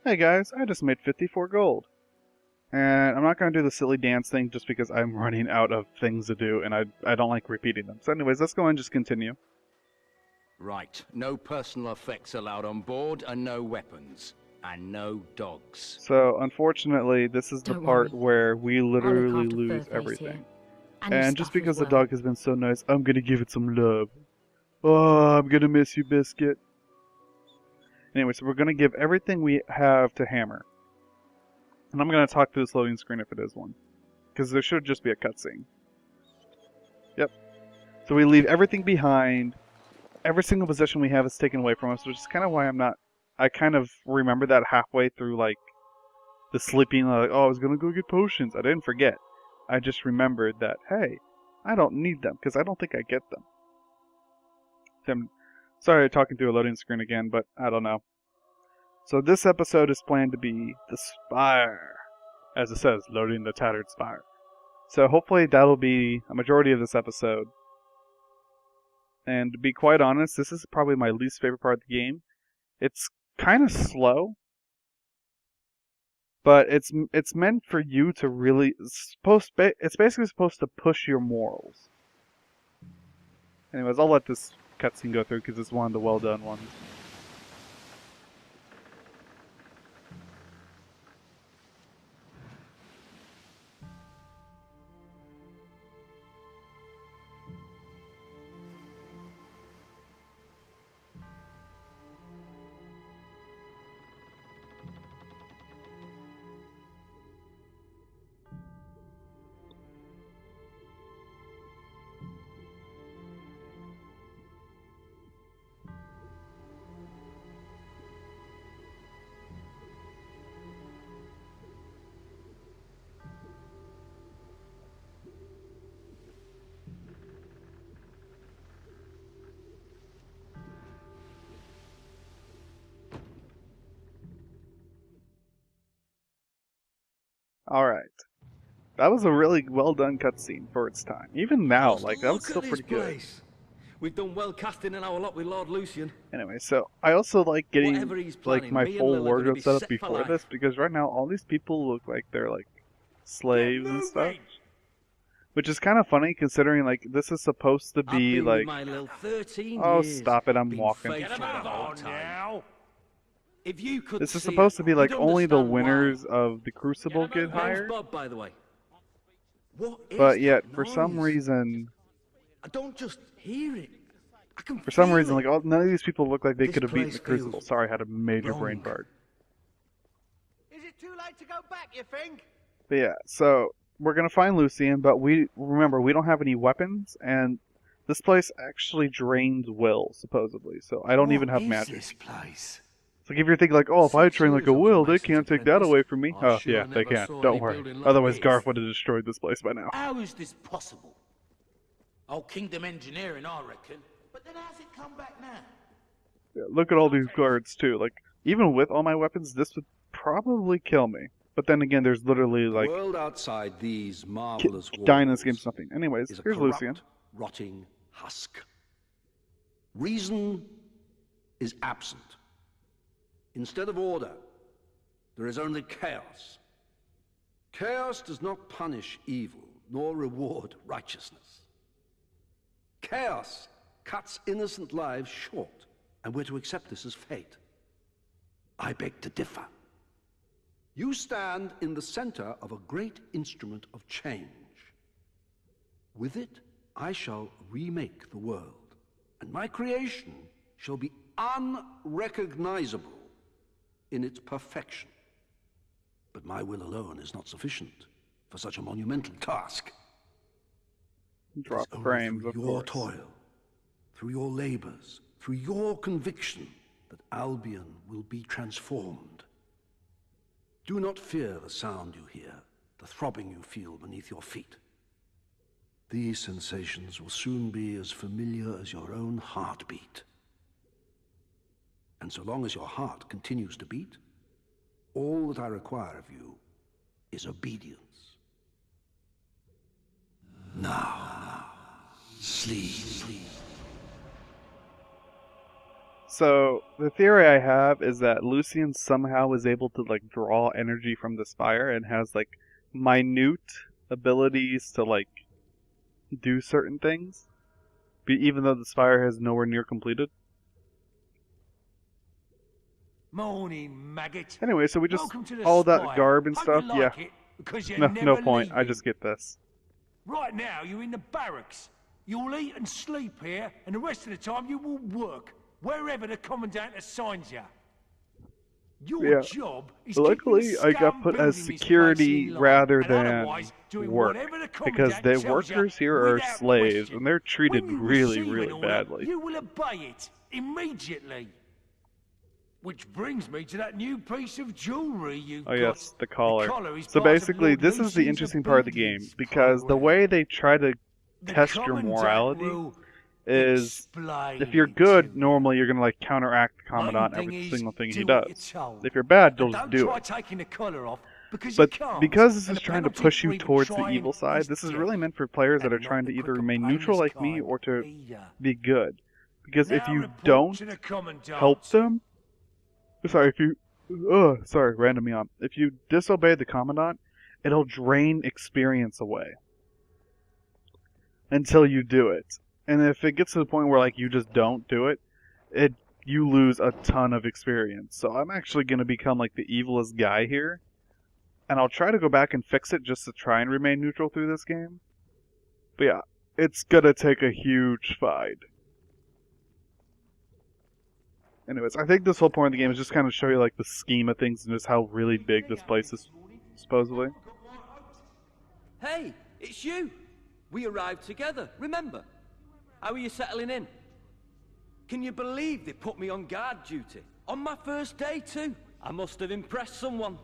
Hey guys, I just made 54 gold. And I'm not going to do the silly dance thing just because I'm running out of things to do and I don't like repeating them. So anyways, let's go and just continue. Right, no personal effects allowed on board and no weapons. And no dogs. So unfortunately, this is the Don't part worry. where we literally after lose Furface everything. here. And just stuff as because the well. dog has been so nice, I'm going to give it some love. Oh, I'm going to miss you, Biscuit. Anyway, so we're going to give everything we have to Hammer. And I'm going to talk through this loading screen if it is one. Because there should just be a cutscene. Yep. So we leave everything behind. Every single possession we have is taken away from us, which is kind of why I kind of remember that halfway through, like, the sleeping, like, oh, I was going to go get potions. I didn't forget. I just remembered that, hey, I don't need them, because I don't think I get them. I'm sorry talking through a loading screen again, but I don't know. So this episode is planned to be the spire. As it says, loading the Tattered spire. So hopefully that'll be a majority of this episode. And to be quite honest, this is probably my least favorite part of the game. It's kind of slow, but it's meant for you to really it's basically supposed to push your morals. Anyways, I'll let this cutscene go through because it's one of the well done ones. Alright. That was a really well done cutscene for its time. Even now, like, that was still pretty good. We've done well casting in our lot with Lord Lucian. Anyway, so I also like getting like planning, my me and full Lil are gonna wardrobe be set up set for before life. this because right now all these people look like they're like slaves and stuff. Which is kind of funny considering like this is supposed to I've be been like with my Lil 13 oh years. stop it, I'm Been walking. faithful the whole time. If you could This is see supposed it, to be like you'd only the understand winners why. of the Crucible get Name's hired. Bob, by the way. What is But yet that for some noise? reason I don't just hear it. I can for some feel reason it. like none of these people look like they This could have beaten place the Crucible. feels Sorry, I had a major brain wrong. fart. Is it too late to go back, you think? But yeah, so we're gonna find Lucian, but we don't have any weapons, and this place actually drains will, supposedly. So I don't even have magic. This place? So if you're thinking like, oh, if I 6 train like years a I was will, they Mason's can't take that apprentice. away from me. I Oh sure yeah, they never can. saw Don't any worry. building like Otherwise, this. Garth would have destroyed this place by now. How is this possible? Oh, Kingdom Engineering, I reckon. But then how's it come back now? Yeah, look at all these guards too. Like even with all my weapons, this would probably kill me. But then again, there's literally like The world outside these marvelous dying in this walls game something. Anyways, is a here's corrupt, Lucian. rotting husk. Reason is absent. Instead of order, there is only chaos. Chaos does not punish evil, nor reward righteousness. Chaos cuts innocent lives short, and we're to accept this as fate. I beg to differ. You stand in the center of a great instrument of change. With it, I shall remake the world, and my creation shall be unrecognizable in its perfection. But my will alone is not sufficient for such a monumental task. Drop It is only frames, through of your course. toil, through your labors, through your conviction, that Albion will be transformed. Do not fear the sound you hear, the throbbing you feel beneath your feet. These sensations will soon be as familiar as your own heartbeat. And so long as your heart continues to beat, all that I require of you is obedience. Now, sleep. So the theory I have is that Lucian somehow is able to like draw energy from the spire and has like minute abilities to like do certain things, even though the spire has nowhere near completed. Morning, maggot. Anyway, so we just Welcome to the all that spire. garb and Hope stuff. you like Yeah, it, because you're no never point. I leaving. just get this. Right now, you're in the barracks. You'll eat and sleep here, and the rest of the time you will work, wherever the Commandant assigns you. Your Yeah. job is Luckily, keeping the I got scum put as building this place security in line, rather and than otherwise doing work, whatever the because Commandant the tells workers you here are without slaves, question. and they're treated When you really, receive really an order, badly. you will obey it immediately. Which brings me to that new piece of jewelry you've Oh got. yes, the collar. Is So part of basically, Lord this is the Lucian's interesting part of the game, obedience because the program. way they try to The test your Commandant morality will is, explain if you're it to good, you. normally you're gonna like counteract the Main Commandant thing every is, single thing he do what does. you're told. If you're bad, And you'll just don't do try it. taking the collar off, because But you can't. because this And is the trying to penalty push for you even towards the trying evil side, is this is death. really meant for players that And are not trying to the either quick and remain neutral painless like me kind or to either. be good. Because if Now you report don't to the Commandant. help them, sorry, if you, sorry, random yawn. If you disobey the Commandant, it'll drain experience away until you do it. And if it gets to the point where like you just don't do it, you lose a ton of experience. So I'm actually going to become like the evilest guy here, and I'll try to go back and fix it just to try and remain neutral through this game. But yeah, it's gonna take a huge fight. Anyways, I think this whole point of the game is just kind of show you like the scheme of things and just how really big this place is, supposedly. Hey, it's you! We arrived together, remember? How are you settling in? Can you believe they put me on guard duty? On my first day, too? I must have impressed someone.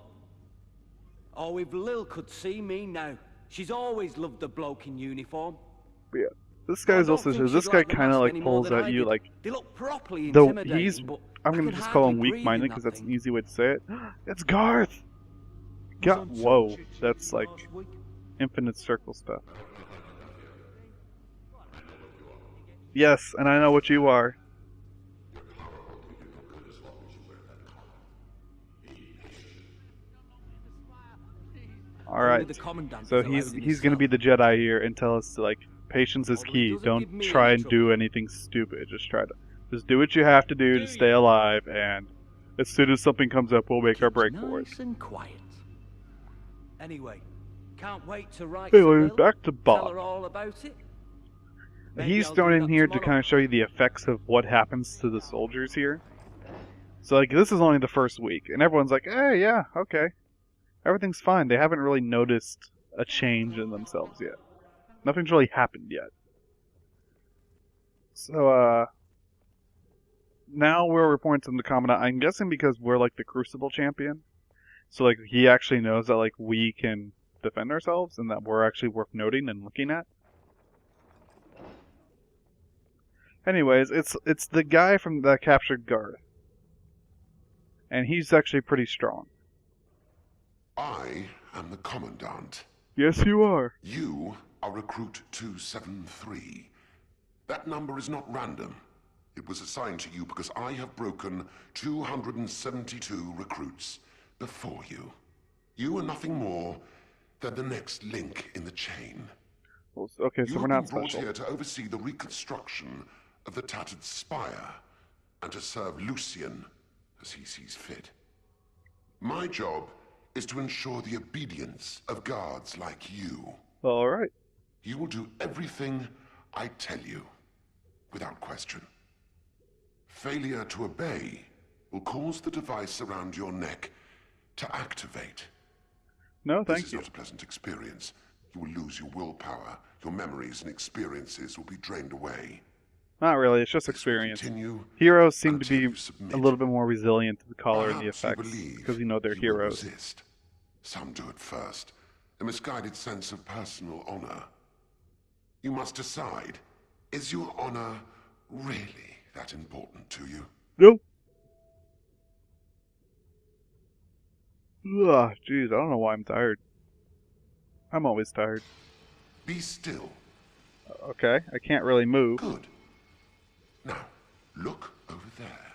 Oh, if Lil could see me now. She's always loved the bloke in uniform. But yeah, this guy's also this guy kind of like pulls at you like They look properly though intimidating, but I'm I gonna could just call him hardly breathe weak-minded in because that that's an thing. easy way to say it. It's Garth. Whoa, that's like infinite circle stuff. Yes, and I know what you are. All Only right. the Commandant So is allowed in he's his gonna be cell. the Jedi here and tell us like patience is Although he key. doesn't give Don't me try any and do anything stupid. Just do what you have to do to stay alive, and as soon as something comes up, we'll make our Keeps break for it. nice and quiet. Anyway, can't wait to write to Anyways, Lil, back to tell Bob. her all about it. Maybe He's I'll thrown do in that here to tomorrow. kind of show you the effects of what happens to the soldiers here. So like this is only the first week, and everyone's like, "Hey, yeah, okay, everything's fine." They haven't really noticed a change in themselves yet. Nothing's really happened yet. So now we're reporting to the Commandant. I'm guessing because we're like the Crucible champion, so like he actually knows that like we can defend ourselves and that we're actually worth noting and looking at. Anyways, it's the guy from that captured Garth. And he's actually pretty strong. I am the Commandant. Yes, you are. You are Recruit 273. That number is not random. It was assigned to you because I have broken 272 recruits before you. You are nothing more than the next link in the chain. Well, okay, so You we're have not been brought special. here to oversee the reconstruction of the Tattered spire and to serve Lucian as he sees fit. My job is to ensure the obedience of guards like you. All right. You will do everything I tell you, without question. Failure to obey will cause the device around your neck to activate. No, This thank is you. not a pleasant experience. You will lose your willpower. Your memories and experiences will be drained away. Not really. It's just This will experience. continue Heroes seem to until be you submit. a little bit more resilient to the collar and the Perhaps you effects believe because you know they're you will heroes. resist. Some do at first. A misguided sense of personal honor. You must decide, is your honor really that important to you? Nope. Ugh, jeez, I don't know why I'm tired. I'm always tired. Be still. Okay, I can't really move. Good. Now, look over there.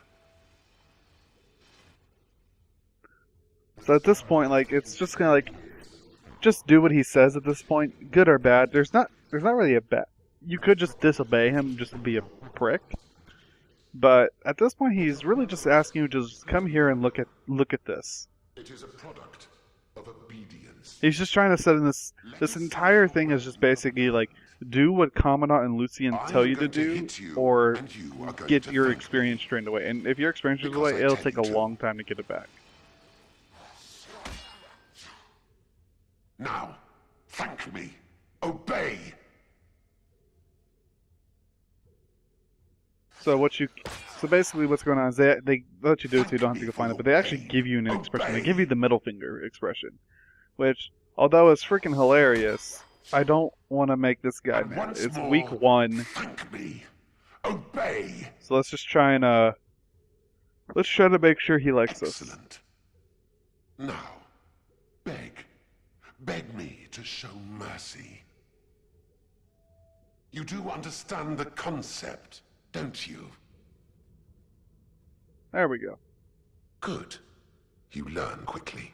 So at this point, like, it's just kind of like, just do what he says at this point, good or bad. There's not really a bet. You could just disobey him, just to be a prick. But at this point, he's really just asking you to just come here and look at this. It is a product of obedience. He's just trying to set in this entire thing is just basically like, do what Commandant and Lucian tell you to do, or get your experience drained away. And if your experience is away, it'll take a long time to get it back. Now, thank me. Obey. So basically what's going on is they let you do it so you don't have to go find it, but they actually give you an expression. They give you the middle finger expression, which, although it's freaking hilarious, I don't want to make this guy mad. It's week 1. Thank me. Obey. So let's just try and let's try to make sure he likes us. Excellent. Now, beg me to show mercy. You do understand the concept, don't you? There we go. Good. You learn quickly.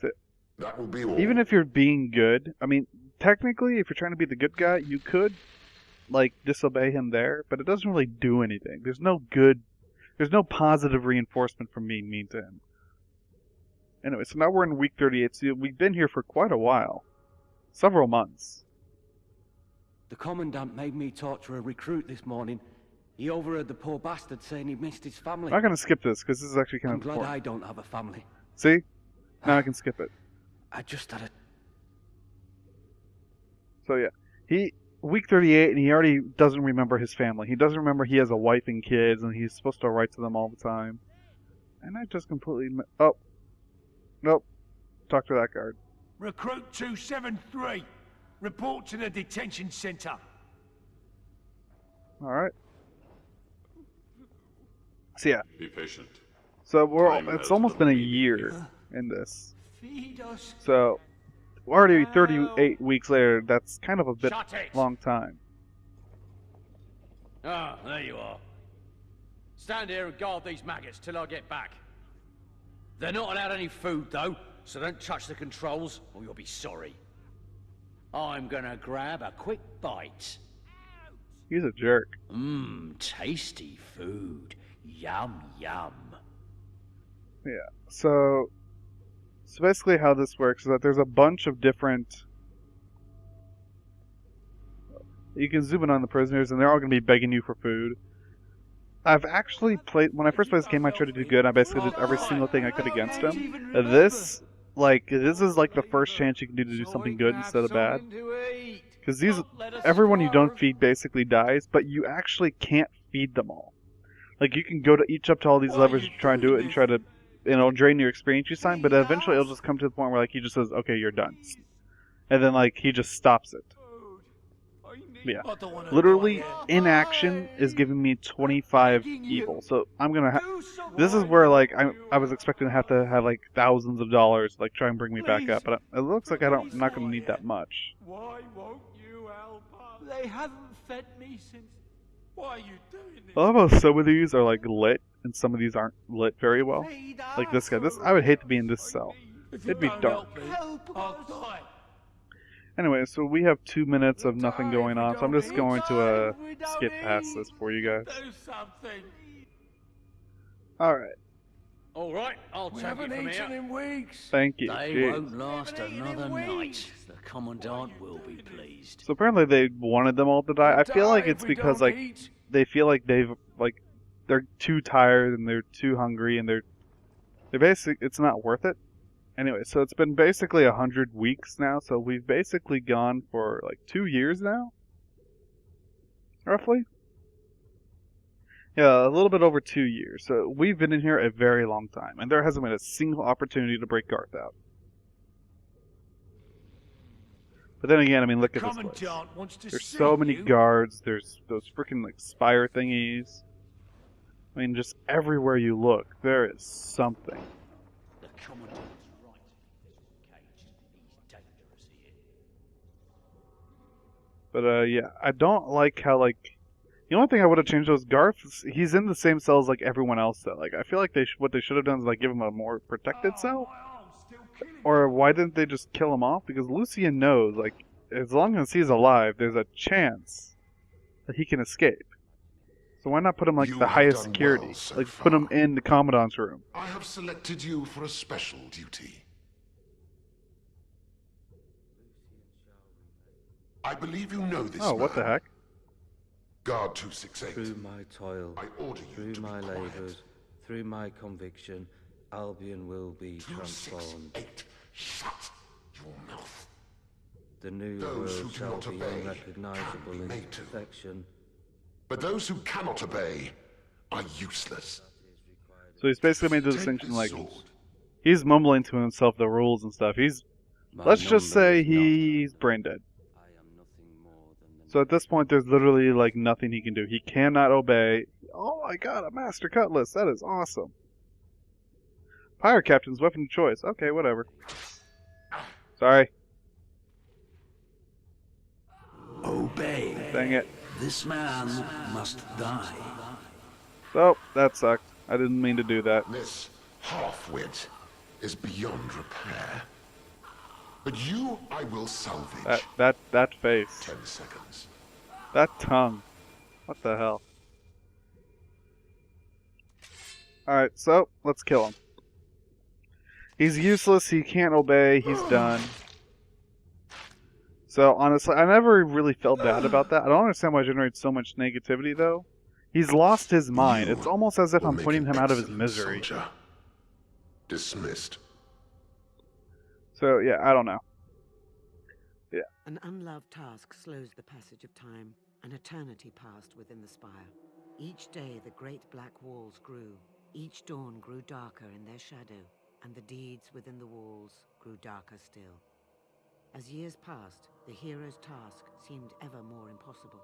That's it. That will be all. Even if you're being good, I mean, technically, if you're trying to be the good guy, you could, like, disobey him there, but it doesn't really do anything. There's no positive reinforcement from being mean to him. Anyway, so now we're in week 38, so we've been here for quite a while. Several months. The Commandant made me talk to a recruit this morning. He overheard the poor bastard saying he missed his family. I'm not going to skip this, because this is actually kind I'm of glad important. I don't have a family. See? Now I can skip it. I just had a... So yeah, week 38, and he already doesn't remember his family. He doesn't remember he has a wife and kids, and he's supposed to write to them all the time. And I just completely... Oh. Nope. Talk to that guard. Recruit 273. Report to the detention center. Alright. So yeah. Be patient. So Time it's has almost been a completed. year in this. Feed us. So, already 38 weeks later, that's kind of a bit Shut it! long time. Ah, there you are. Stand here and guard these maggots till I get back. They're not allowed any food, though, so don't touch the controls, or you'll be sorry. I'm gonna grab a quick bite. He's a jerk. Mmm, tasty food. Yum, yum. Yeah. So basically how this works is that there's a bunch of different... You can zoom in on the prisoners, and they're all going to be begging you for food. I've actually played... When I first played this game, I tried to do good. I basically did every single thing I could against them. This is like the first chance you can do to do something good instead of bad. Because everyone you don't feed basically dies, but you actually can't feed them all. Like, you can go to each up to all these levers to try and do it and try to, drain your experience you sign, but eventually it'll just come to the point where, like, he just says, okay, you're done. And then, like, he just stops it. Yeah. Literally, inaction is giving me 25 evil. So, I'm gonna this is where, like, I was expecting to have, like, thousands of dollars, like, try and bring me back up. But it looks like I'm not gonna need that much. Why won't you help us? They haven't fed me since... Why are you doing this? I love how some of these are, like, lit, and some of these aren't lit very well. Like this guy. I would hate to be in this cell. It'd be dark. I'll die. Anyway, so we have 2 minutes of nothing going on, so I'm just going to skip past this for you guys. Do something. Alright. Alright, I'll We take it haven't from eaten here. in weeks. Thank you. They Jeez. won't last another night. The Commandant will be pleased. So apparently they wanted them all to die. I feel like it's because, like, they feel like they're too tired and they're too hungry and they're basically, it's not worth it. Anyway, so it's been basically 100 weeks now, so we've basically gone for like 2 years now? Roughly? Yeah, a little bit over 2 years. So we've been in here a very long time, and there hasn't been a single opportunity to break Garth out. But then again, I mean, look at this place. There's so many guards, there's those freaking, like, spire thingies. I mean, just everywhere you look, there is something. The Commandant's right. This cage. He's dangerous here. But, yeah, I don't like how, like... The only thing I would have changed was Garth, he's in the same cell as, like, everyone else, though. Like, I feel like what they should have done is, like, give him a more protected cell. Or why didn't they just kill him off? Because Lucian knows, like, as long as he's alive, there's a chance that he can escape. So why not put him, like, You the have highest done security? well so Like, put him far. in the Commandant's room. I have selected you for a special duty. I believe you know this Oh, what the man. heck? Guard 268. Through my toil, I order you through to be my quiet. labours, through my conviction, Albion will be transformed. 268. Shut your mouth. The new Those who world do shall not be obey unrecognisable can be in made to. perfection. But those who cannot obey are useless. So he's basically made the Take distinction, this like, sword. he's mumbling to himself the rules and stuff. Let's just say he's brain dead. I am nothing more than the So at this point, there's literally, like, nothing he can do. He cannot obey. Oh my god, a Master Cutlass. That is awesome. Pirate Captain's weapon of choice. Okay, whatever. Sorry. Obey. Dang it. This man must die. So, that sucked. I didn't mean to do that. This half-wit is beyond repair. But you I will salvage. That face. 10 seconds. That tongue. What the hell? Alright, so, let's kill him. He's useless, he can't obey, he's done. So, honestly, I never really felt bad about that. I don't understand why it generates so much negativity, though. He's lost his mind. It's almost as if Will I'm make putting an him out of his excellent misery. soldier. Dismissed. So, yeah, I don't know. An unloved task slows the passage of time. An eternity passed within the spire. Each day the great black walls grew. Each dawn grew darker in their shadow, and the deeds within the walls grew darker still. As years passed, the hero's task seemed ever more impossible.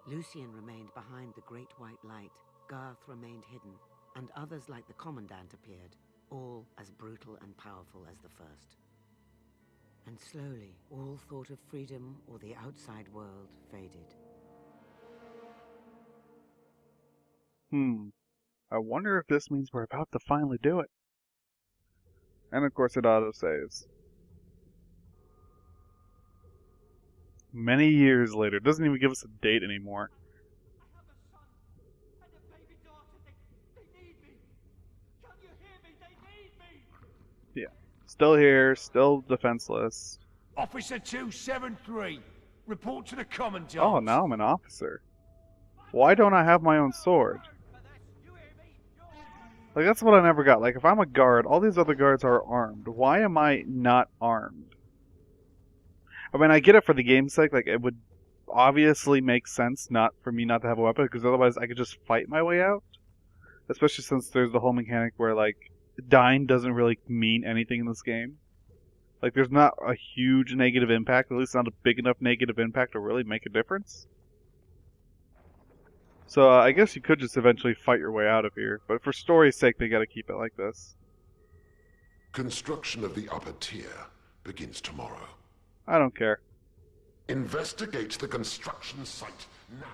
Lucian remained behind the great white light, Garth remained hidden, and others like the Commandant appeared, all as brutal and powerful as the first. And slowly, all thought of freedom or the outside world faded. I wonder if this means we're about to finally do it. And of course it autosaves. Many years later. It doesn't even give us a date anymore. I have a son and a baby daughter. They need me. Can you hear me? They need me. Yeah. Still here, still defenseless. Officer 273, report to the Commandant. Oh, now I'm an officer. Why don't I have my own sword? Like, that's what I never got. Like, if I'm a guard, all these other guards are armed. Why am I not armed? I mean, I get it for the game's sake. Like, it would obviously make sense not for me not to have a weapon, because otherwise I could just fight my way out. Especially since there's the whole mechanic where, like, dying doesn't really mean anything in this game. Like, there's not a huge negative impact, at least not a big enough negative impact to really make a difference. So, I guess you could just eventually fight your way out of here, but for story's sake, they gotta keep it like this. Construction of the upper tier begins tomorrow. I don't care. Investigate the construction site now.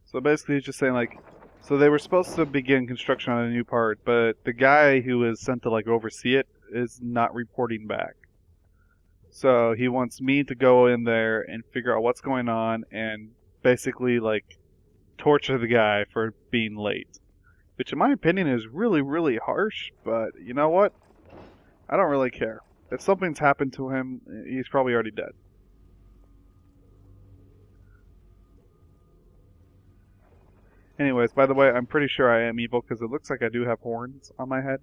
So basically, he's just saying, like, so they were supposed to begin construction on a new part, but the guy who was sent to, like, oversee it is not reporting back. So he wants me to go in there and figure out what's going on and basically, like, torture the guy for being late. Which, in my opinion, is really, really harsh, but you know what? I don't really care. If something's happened to him, he's probably already dead. Anyways, by the way, I'm pretty sure I am evil because it looks like I do have horns on my head.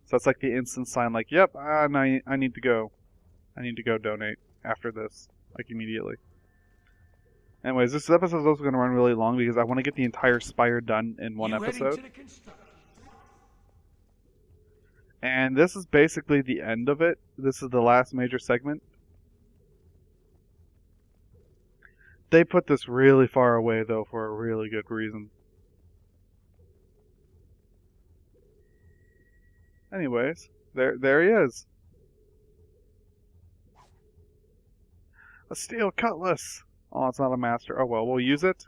So that's like the instant sign, like, yep, I need to go. I need to go donate after this, like, immediately. Anyways, this episode is also going to run really long because I want to get the entire spire done in one episode. And this is basically the end of it. This is the last major segment. They put this really far away, though, for a really good reason. Anyways, there he is. A steel cutlass. Oh, it's not a master. Oh well, we'll use it.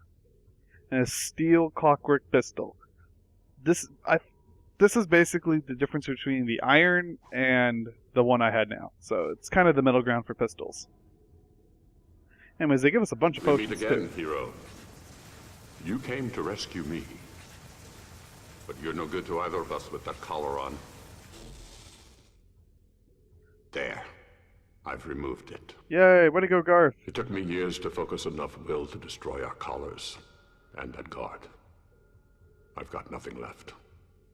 And a steel clockwork pistol. this is basically the difference between the iron and the one I had now. So it's kind of the middle ground for pistols. Anyways, they give us a bunch of We potions meet again, too. hero. You came to rescue me. But you're no good to either of us with that collar on. There. I've removed it. Yay, way to go, Garth. It took me years to focus enough will to destroy our collars and that guard. I've got nothing left.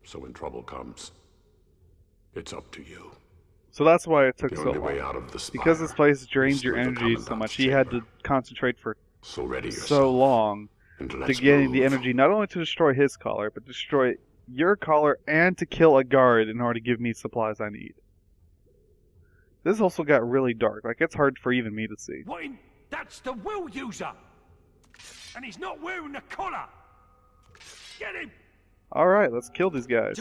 So when trouble comes, it's up to you. So that's why it took The so only way long. out of the spire Because this place drains is your through the energy so Commandant's much, he had to chamber. concentrate for So ready yourself. so long and to let's getting the move. energy not only to destroy his collar, but destroy your collar and to kill a guard in order to give me supplies I need. This also got really dark. Like, it's hard for even me to see. What in... That's the will user! And he's not wearing the collar! Get him! Alright, let's kill these guys.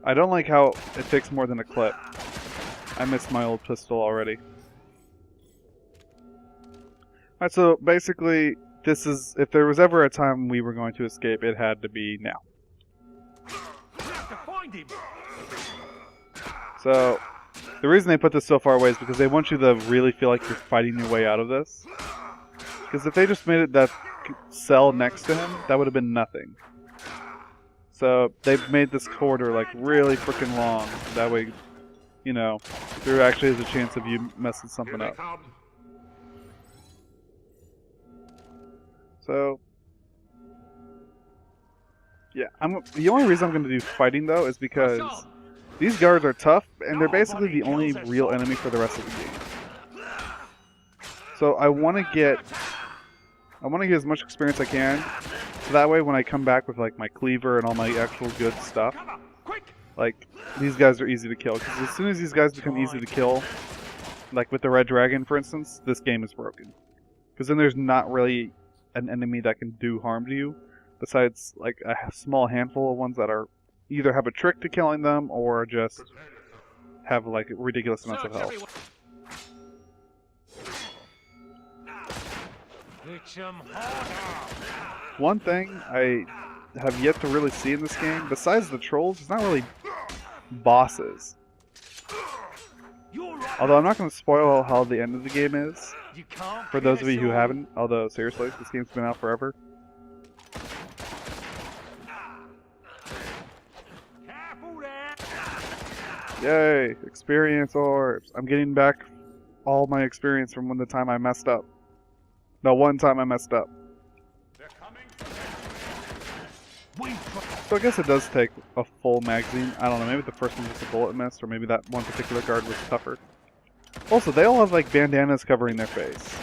I don't like how it takes more than a clip. I missed my old pistol already. Alright, so basically, this is... If there was ever a time we were going to escape, it had to be now. We have to find him! So, the reason they put this so far away is because they want you to really feel like you're fighting your way out of this. Because if they just made it that cell next to him, that would have been nothing. So, they've made this corridor like really freaking long. That way, you know, there actually is a chance of you messing something Here up. they come. So, yeah, the only reason I'm going to do fighting though is because these guards are tough, and they're basically the only real enemy for the rest of the game. So I want to get as much experience I can, so that way when I come back with like my cleaver and all my actual good stuff, like these guys are easy to kill. Because as soon as these guys become easy to kill, like with the red dragon for instance, this game is broken. Because then there's not really an enemy that can do harm to you, besides like a small handful of ones that are either have a trick to killing them or just have like ridiculous amounts of health. One thing I have yet to really see in this game, besides the trolls, it's not really bosses. Although I'm not going to spoil how the end of the game is, for those of you who haven't, although seriously, this game's been out forever. Yay! Experience orbs! I'm getting back all my experience from the time I messed up. No, one time I messed up. So I guess it does take a full magazine. I don't know, maybe the first one was a bullet miss, or maybe that one particular guard was tougher. Also, they all have like bandanas covering their face.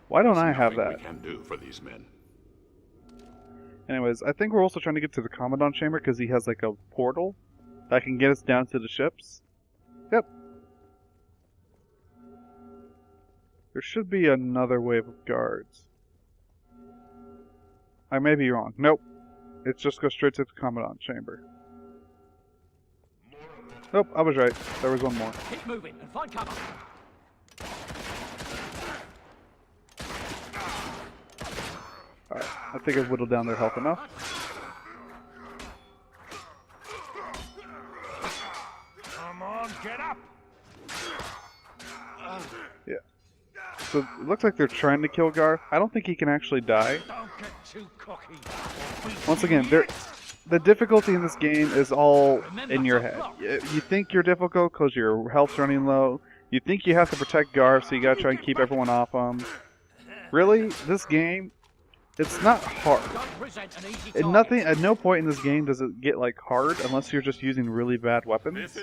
Why don't I have that? We can do for these men. Anyways, I think we're also trying to get to the Commandant chamber because he has like a portal that can get us down to the ships. Yep. There should be another wave of guards. I may be wrong. Nope. It just goes straight to the Commandant chamber. Nope, I was right. There was one more. Keep moving and find cover. Alright, I think I've whittled down their health enough. Come on, get up! Yeah. So it looks like they're trying to kill Garth. I don't think he can actually die. Don't get too cocky. Once again, the difficulty in this game is all in your head. You think you're difficult because your health's running low. You think you have to protect Garth, so you gotta try and keep everyone off him. Really, this game, it's not hard. At no point in this game does it get like hard unless you're just using really bad weapons.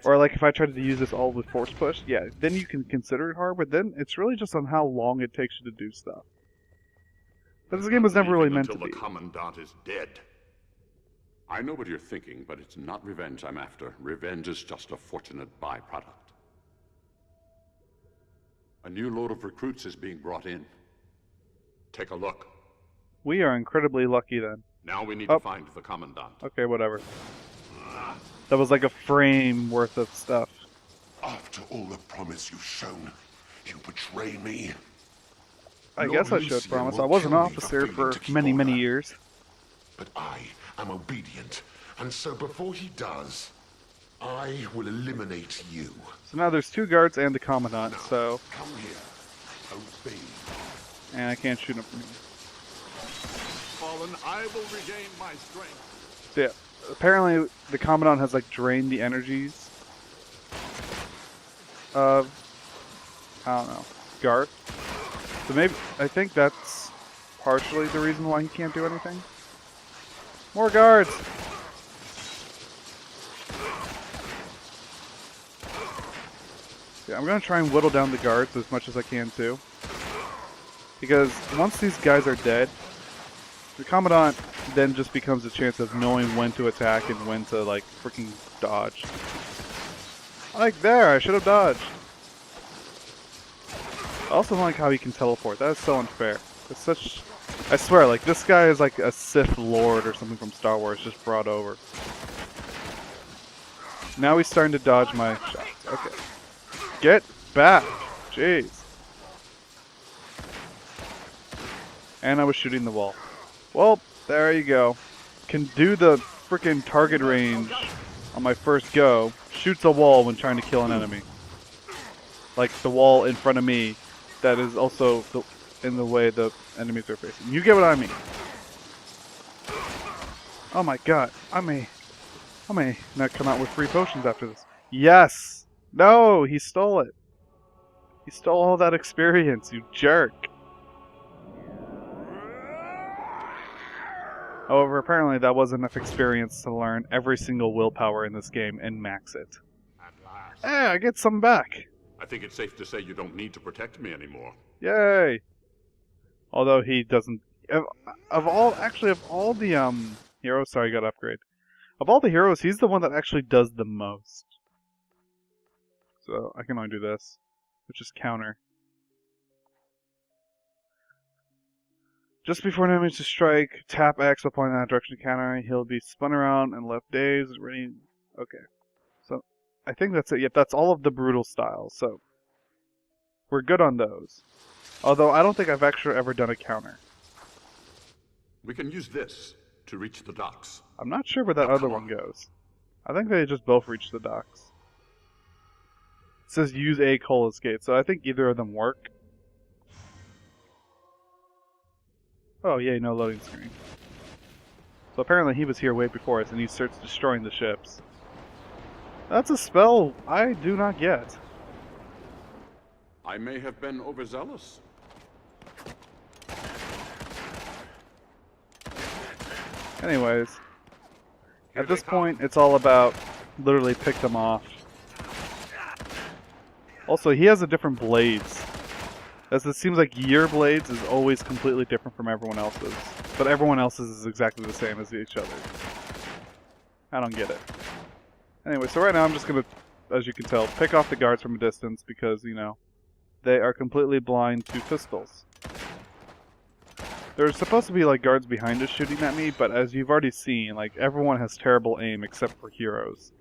Or like if I tried to use this all with force push, yeah, then you can consider it hard, but then it's really just on how long it takes you to do stuff. But this game was never really meant to be. Until the Commandant is dead. I know what you're thinking, but it's not revenge I'm after. Revenge is just a fortunate byproduct. A new load of recruits is being brought in. Take a look. We are incredibly lucky then. Now we need to find the Commandant. Okay, whatever. That was like a frame worth of stuff. After all the promise you've shown, you betray me. I Lord guess I should Lucian promise. will I was an kill me officer failing for to keep many, many order. years. But I am obedient, and so before he does, I will eliminate you. So now there's 2 guards and the commandant, Now, so... come here. Obey. And I can't shoot him from here. Fallen, I will regain my strength. So yeah, apparently the commandant has like drained the energies of, I don't know, Garth. So maybe, I think that's partially the reason why he can't do anything. More guards! Yeah, I'm gonna try and whittle down the guards as much as I can too. Because once these guys are dead, the Commandant then just becomes a chance of knowing when to attack and when to, like, freaking dodge. Like, there! I should have dodged! I also don't like how he can teleport. That is so unfair. It's such... I swear, like, this guy is like a Sith Lord or something from Star Wars just brought over. Now he's starting to dodge my shots. Okay. Get back! Jeez. And I was shooting the wall. Well, there you go. Can do the frickin' target range on my first go. Shoots a wall when trying to kill an enemy. Like the wall in front of me that is also in the way the enemies are facing. You get what I mean. Oh my god. I may not come out with free potions after this. Yes! No! He stole it. He stole all that experience, you jerk. However, apparently that was enough experience to learn every single willpower in this game and max it. At last. Hey, I get some back! I think it's safe to say you don't need to protect me anymore. Yay! Although he doesn't... Of all the heroes... Sorry, I got upgrade. Of all the heroes, he's the one that actually does the most. So, I can only do this. Which is counter. Just before an enemy to strike, tap X while pointing in that direction to counter. He'll be spun around and left dazed. Ready. Okay. So, I think that's it. Yep, that's all of the brutal styles. So, we're good on those. Although, I don't think I've actually ever done a counter. We can use this to reach the docks. I'm not sure where that other one goes. I think they just both reach the docks. It says use a Cola's gate, so I think either of them work. Oh, yay, no loading screen. So apparently he was here way before us, and he starts destroying the ships. That's a spell I do not get. I may have been overzealous. Anyways, at this point, it's all about literally pick them off. Also, he has a different blades. As it seems like your blades is always completely different from everyone else's. But everyone else's is exactly the same as each other. I don't get it. Anyway, so right now I'm just gonna, as you can tell, pick off the guards from a distance because, you know, they are completely blind to pistols. There's supposed to be like guards behind us shooting at me, but as you've already seen, like everyone has terrible aim except for heroes.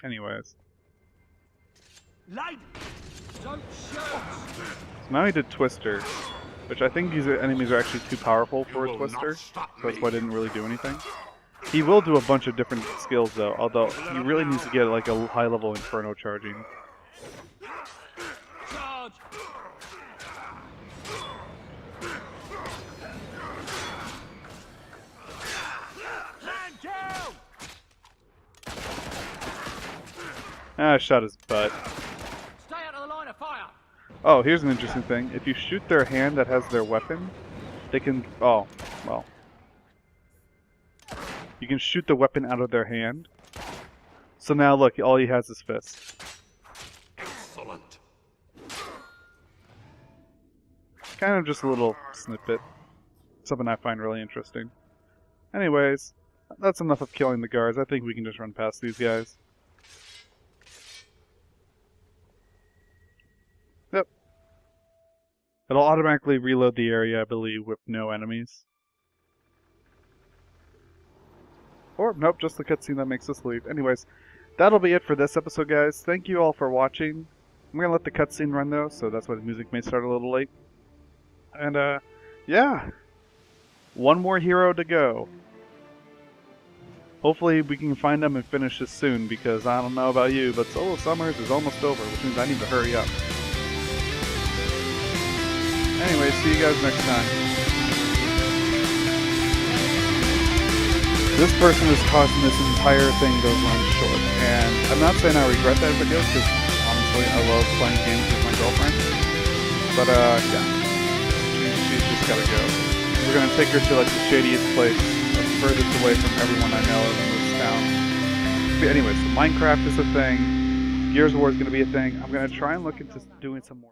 Anyways. Lady, don't shoot! So now he did Twister, which I think these enemies are actually too powerful for a Twister, so that's why I didn't really do anything. He will do a bunch of different skills though, although he really needs to get like a high level Inferno charging. Charge! Man down! Ah, I shot his butt. Stay out of the line of fire! Oh, here's an interesting thing. If you shoot their hand that has their weapon, they can... Oh, well. You can shoot the weapon out of their hand. So now look, all he has is fists. Excellent. Kind of just a little snippet. Something I find really interesting. Anyways, that's enough of killing the guards. I think we can just run past these guys. Yep. It'll automatically reload the area, I believe, with no enemies. Or, nope, just the cutscene that makes us leave. Anyways, that'll be it for this episode, guys. Thank you all for watching. I'm gonna let the cutscene run though, so that's why the music may start a little late. And yeah, one more hero to go. Hopefully we can find them and finish this soon, because I don't know about you, but Solo Summers is almost over, which means I need to hurry up. Anyway, see you guys next time. This person is causing this entire thing to run short, and I'm not saying I regret that video, because honestly I love playing games with my girlfriend. But yeah, she's just gotta go. We're gonna take her to like the shadiest place, furthest away from everyone I know in this town. But anyways, so Minecraft is a thing. Gears of War is going to be a thing. I'm going to try and look into doing some more.